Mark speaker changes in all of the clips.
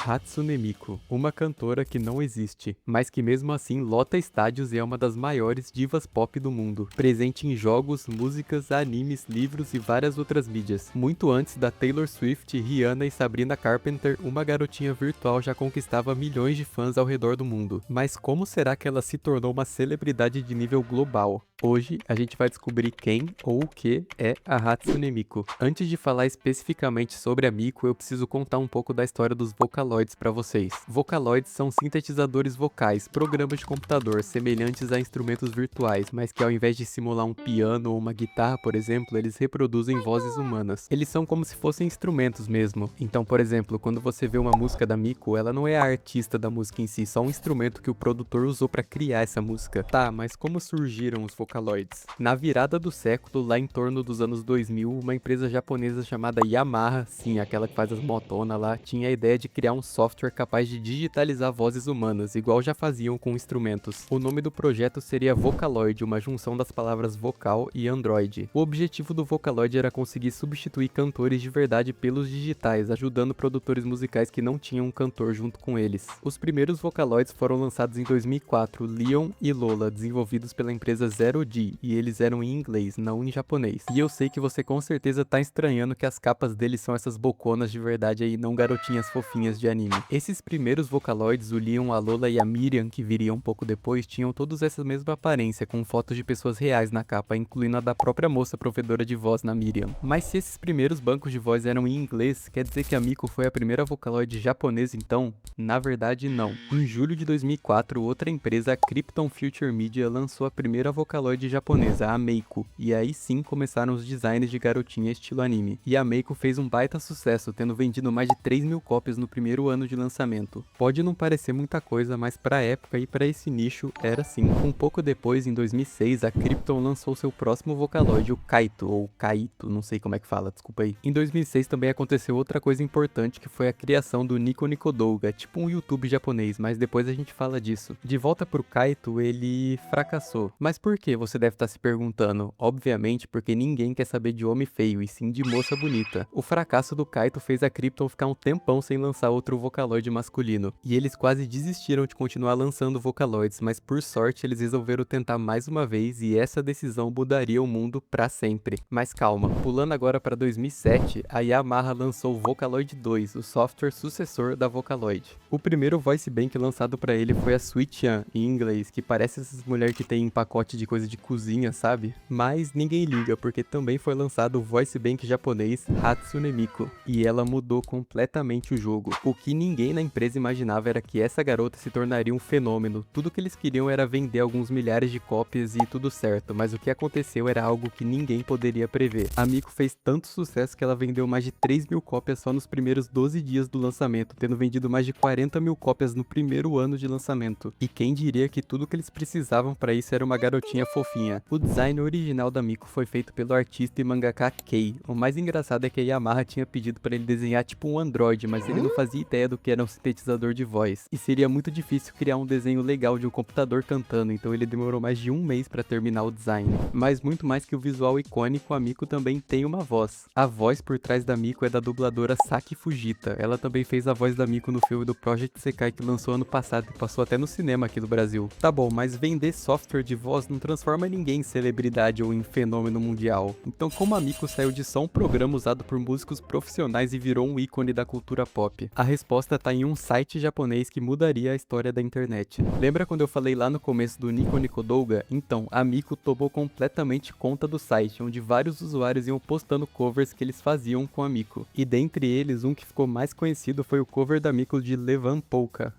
Speaker 1: Hatsune Miku, uma cantora que não existe, mas que mesmo assim lota estádios e é uma das maiores divas pop do mundo, presente em jogos, músicas, animes, livros e várias outras mídias. Muito antes da Taylor Swift, Rihanna e Sabrina Carpenter, uma garotinha virtual já conquistava milhões de fãs ao redor do mundo. Mas como será que ela se tornou uma celebridade de nível global? Hoje a gente vai descobrir quem ou o que é a Hatsune Miku. Antes de falar especificamente sobre a Miku, eu preciso contar um pouco da história dos Vocaloids para vocês. Vocaloids são sintetizadores vocais, programas de computador semelhantes a instrumentos virtuais, mas que ao invés de simular um piano ou uma guitarra, por exemplo, eles reproduzem vozes humanas. Eles são como se fossem instrumentos mesmo. Então, por exemplo, quando você vê uma música da Miku, ela não é a artista da música em si, só um instrumento que o produtor usou para criar essa música. Tá, mas como surgiram os Vocaloids? Na virada do século, lá em torno dos anos 2000, uma empresa japonesa chamada Yamaha, sim, aquela que faz as motonas lá, tinha a ideia de criar um software capaz de digitalizar vozes humanas, igual já faziam com instrumentos. O nome do projeto seria Vocaloid, uma junção das palavras vocal e android. O objetivo do Vocaloid era conseguir substituir cantores de verdade pelos digitais, ajudando produtores musicais que não tinham um cantor junto com eles. Os primeiros Vocaloids foram lançados em 2004, Leon e Lola, desenvolvidos pela empresa Zero D, e eles eram em inglês, não em japonês. E eu sei que você com certeza tá estranhando que as capas deles são essas boconas de verdade aí, não garotinhas fofinhas de anime. Esses primeiros Vocaloids, o Leon, a Lola e a Miriam, que viriam um pouco depois, tinham todos essa mesma aparência, com fotos de pessoas reais na capa, incluindo a da própria moça provedora de voz na Miriam. Mas se esses primeiros bancos de voz eram em inglês, quer dizer que a Miku foi a primeira Vocaloid japonesa então? Na verdade não. Em julho de 2004, outra empresa, a Krypton Future Media, lançou a primeira Vocaloid japonesa, a Meiko, e aí sim começaram os designs de garotinha estilo anime. E a Meiko fez um baita sucesso, tendo vendido mais de 3.000 cópias no primeiro ano de lançamento. Pode não parecer muita coisa, mas pra época e pra esse nicho era sim. Um pouco depois, em 2006, a Krypton lançou seu próximo Vocaloid, o Kaito, ou Kaito, não sei como é que fala, desculpa aí. Em 2006 também aconteceu outra coisa importante, que foi a criação do Nico Nico Douga, tipo um YouTube japonês, mas depois a gente fala disso. De volta pro Kaito, ele fracassou. Mas por que? Você deve estar se perguntando. Obviamente porque ninguém quer saber de homem feio, e sim de moça bonita. O fracasso do Kaito fez a Krypton ficar um tempão sem lançar outro Vocaloid masculino, e eles quase desistiram de continuar lançando Vocaloids, mas por sorte eles resolveram tentar mais uma vez, e essa decisão mudaria o mundo pra sempre. Mas calma, pulando agora para 2007, a Yamaha lançou o Vocaloid 2, o software sucessor da Vocaloid. O primeiro voice bank lançado para ele foi a Sweet Chan, em inglês, que parece essas mulheres que tem pacote de coisa de cozinha, sabe? Mas ninguém liga, porque também foi lançado o voice bank japonês Hatsune Miku, e ela mudou completamente o jogo. O que ninguém na empresa imaginava era que essa garota se tornaria um fenômeno. Tudo que eles queriam era vender alguns milhares de cópias e tudo certo, mas o que aconteceu era algo que ninguém poderia prever. A Miku fez tanto sucesso que ela vendeu mais de 3.000 cópias só nos primeiros 12 dias do lançamento, tendo vendido mais de 40.000 cópias no primeiro ano de lançamento. E quem diria que tudo que eles precisavam para isso era uma garotinha fofinha. O design original da Miku foi feito pelo artista e mangaka Kei. O mais engraçado é que a Yamaha tinha pedido para ele desenhar tipo um androide, mas ele não fazia ideia do que era um sintetizador de voz. E seria muito difícil criar um desenho legal de um computador cantando, então ele demorou mais de um mês para terminar o design. Mas muito mais que o visual icônico, a Miku também tem uma voz. A voz por trás da Miku é da dubladora Saki Fujita. Ela também fez a voz da Miku no filme do Project Sekai que lançou ano passado e passou até no cinema aqui do Brasil. Tá bom, mas vender software de voz não transforma ninguém em celebridade ou em fenômeno mundial. Então como a Miku saiu de só um programa usado por músicos profissionais e virou um ícone da cultura pop? A resposta tá em um site japonês que mudaria a história da internet. Lembra quando eu falei lá no começo do Nico Nico Douga? Então, a Miku tomou completamente conta do site, onde vários usuários iam postando covers que eles faziam com a Miku. E dentre eles, um que ficou mais conhecido foi o cover da Miku de Levan Polka.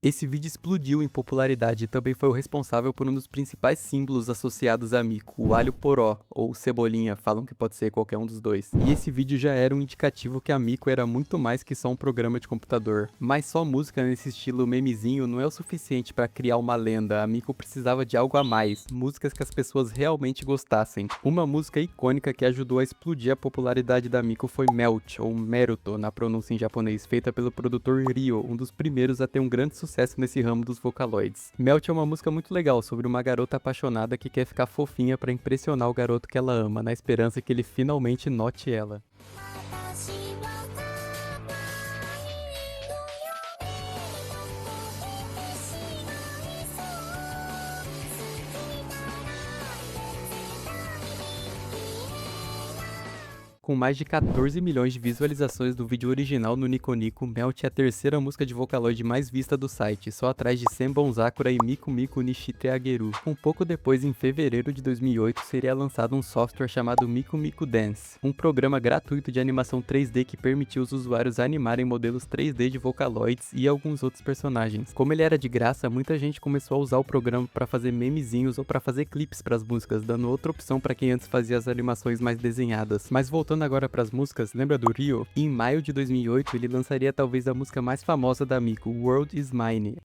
Speaker 1: Esse vídeo explodiu em popularidade e também foi o responsável por um dos principais símbolos associados a Miku, o alho poró, ou cebolinha, falam que pode ser qualquer um dos dois. E esse vídeo já era um indicativo que a Miku era muito mais que só um programa de computador. Mas só música nesse estilo memezinho não é o suficiente para criar uma lenda, a Miku precisava de algo a mais, músicas que as pessoas realmente gostassem. Uma música icônica que ajudou a explodir a popularidade da Miku foi Melt, ou Meruto na pronúncia em japonês, feita pelo produtor Ryo, um dos primeiros a ter um grande sucesso sucesso nesse ramo dos Vocaloids. Melt é uma música muito legal sobre uma garota apaixonada que quer ficar fofinha pra impressionar o garoto que ela ama, na esperança que ele finalmente note ela. Com mais de 14 milhões de visualizações do vídeo original no Nico Nico, Melt é a terceira música de Vocaloid mais vista do site, só atrás de Senbon Sakura e Miku Miku Nishite Ageru. Um pouco depois, em fevereiro de 2008, seria lançado um software chamado Miku Miku Dance, um programa gratuito de animação 3D que permitia os usuários animarem modelos 3D de Vocaloids e alguns outros personagens. Como ele era de graça, muita gente começou a usar o programa para fazer memezinhos ou para fazer clipes para as músicas, dando outra opção para quem antes fazia as animações mais desenhadas. Mas voltando agora para as músicas, lembra do Ryo? Em maio de 2008 ele lançaria talvez a música mais famosa da Miku, World Is Mine.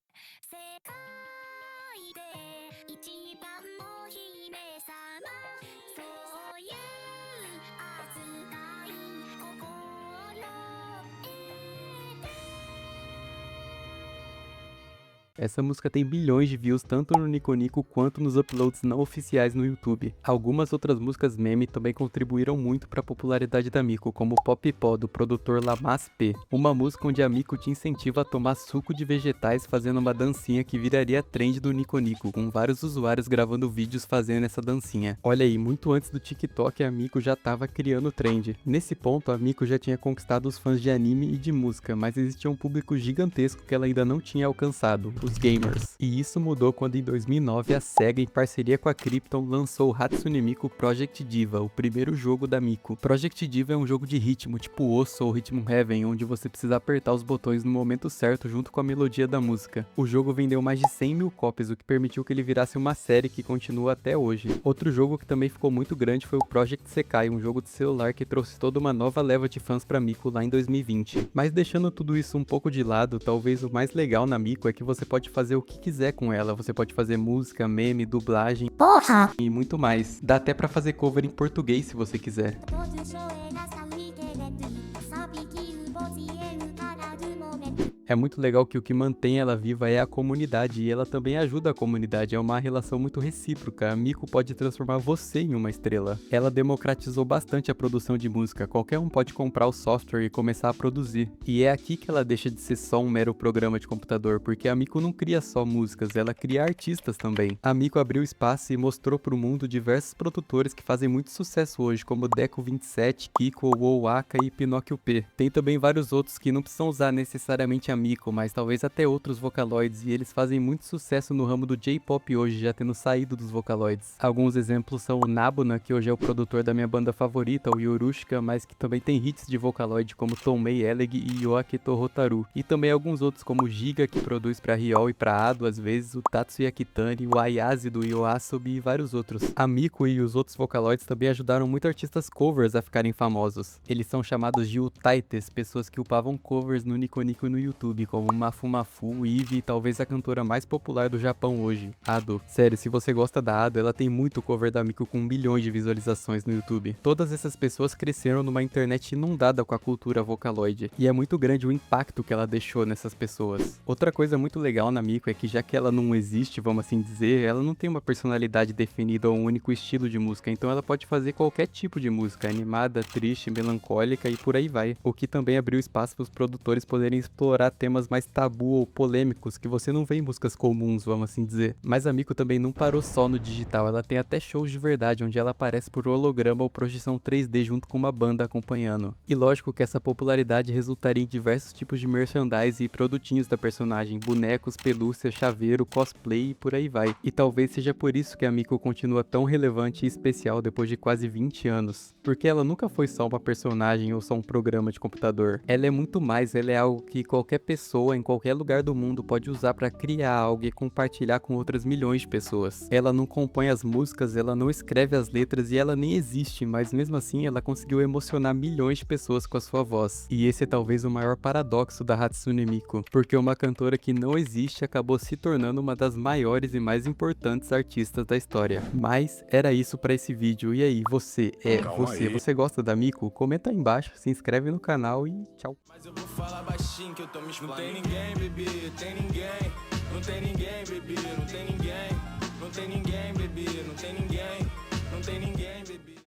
Speaker 1: Essa música tem bilhões de views tanto no Nico Nico quanto nos uploads não oficiais no YouTube. Algumas outras músicas meme também contribuíram muito para a popularidade da Miku, como Pop Pó, do produtor Lamas P, uma música onde a Miku te incentiva a tomar suco de vegetais fazendo uma dancinha que viraria trend do Nico Nico, com vários usuários gravando vídeos fazendo essa dancinha. Olha aí, muito antes do TikTok a Miku já estava criando trend. Nesse ponto a Miku já tinha conquistado os fãs de anime e de música, mas existia um público gigantesco que ela ainda não tinha alcançado, os gamers. E isso mudou quando em 2009 a SEGA, em parceria com a Krypton, lançou o Hatsune Miku Project Diva, o primeiro jogo da Miku. Project Diva é um jogo de ritmo, tipo Osso ou Rhythm Heaven, onde você precisa apertar os botões no momento certo junto com a melodia da música. O jogo vendeu mais de 100 mil cópias, o que permitiu que ele virasse uma série que continua até hoje. Outro jogo que também ficou muito grande foi o Project Sekai, um jogo de celular que trouxe toda uma nova leva de fãs pra Miku lá em 2020. Mas deixando tudo isso um pouco de lado, talvez o mais legal na Miku é que você pode fazer o que quiser com ela. Você pode fazer música, meme, dublagem, porra, e muito mais. Dá até pra fazer cover em português se você quiser. É muito legal que o que mantém ela viva é a comunidade, e ela também ajuda a comunidade, é uma relação muito recíproca. A Miku pode transformar você em uma estrela. Ela democratizou bastante a produção de música, qualquer um pode comprar o software e começar a produzir. E é aqui que ela deixa de ser só um mero programa de computador, porque a Miku não cria só músicas, ela cria artistas também. A Miku abriu espaço e mostrou pro mundo diversos produtores que fazem muito sucesso hoje, como Deco 27, Kiko, Wowaka e Pinóquio P. Tem também vários outros que não precisam usar necessariamente a Miku, mas talvez até outros Vocaloids, e eles fazem muito sucesso no ramo do J-pop hoje, já tendo saído dos Vocaloids. Alguns exemplos são o Nabuna, que hoje é o produtor da minha banda favorita, o Yorushika, mas que também tem hits de Vocaloid como Toumei Eleg e Yoakito Hotaru, e também alguns outros como o Giga, que produz pra Riol e pra Ado às vezes, o Tatsuya Kitani, o Ayase do Yoasobi e vários outros. A Miku e os outros Vocaloids também ajudaram muito artistas covers a ficarem famosos. Eles são chamados de Utaites, pessoas que upavam covers no Nico Nico e no YouTube, como Mafu Mafu, Eve e talvez a cantora mais popular do Japão hoje, Ado. Sério, se você gosta da Ado, ela tem muito cover da Miku com milhões de visualizações no YouTube. Todas essas pessoas cresceram numa internet inundada com a cultura Vocaloid, e é muito grande o impacto que ela deixou nessas pessoas. Outra coisa muito legal na Miku é que já que ela não existe, vamos assim dizer, ela não tem uma personalidade definida ou um único estilo de música, então ela pode fazer qualquer tipo de música, animada, triste, melancólica e por aí vai. O que também abriu espaço para os produtores poderem explorar temas mais tabu ou polêmicos que você não vê em músicas comuns, vamos assim dizer. Mas a Miku também não parou só no digital, ela tem até shows de verdade, onde ela aparece por holograma ou projeção 3D junto com uma banda acompanhando. E lógico que essa popularidade resultaria em diversos tipos de merchandise e produtinhos da personagem, bonecos, pelúcia, chaveiro, cosplay e por aí vai. E talvez seja por isso que a Miku continua tão relevante e especial depois de quase 20 anos. Porque ela nunca foi só uma personagem ou só um programa de computador. Ela é muito mais, ela é algo que qualquer pessoa em qualquer lugar do mundo pode usar para criar algo e compartilhar com outras milhões de pessoas. Ela não compõe as músicas, ela não escreve as letras e ela nem existe, mas mesmo assim ela conseguiu emocionar milhões de pessoas com a sua voz. E esse é talvez o maior paradoxo da Hatsune Miku, porque uma cantora que não existe acabou se tornando uma das maiores e mais importantes artistas da história. Mas era isso para esse vídeo. E aí, você gosta da Miku? Comenta aí embaixo, se inscreve no canal e tchau.
Speaker 2: fala baixinho que eu tô me explodindo. Não tem ninguém, bebê, tem ninguém. Não tem ninguém, bebê, não tem ninguém. Não tem ninguém, bebê, não tem ninguém. Não tem ninguém, bebê.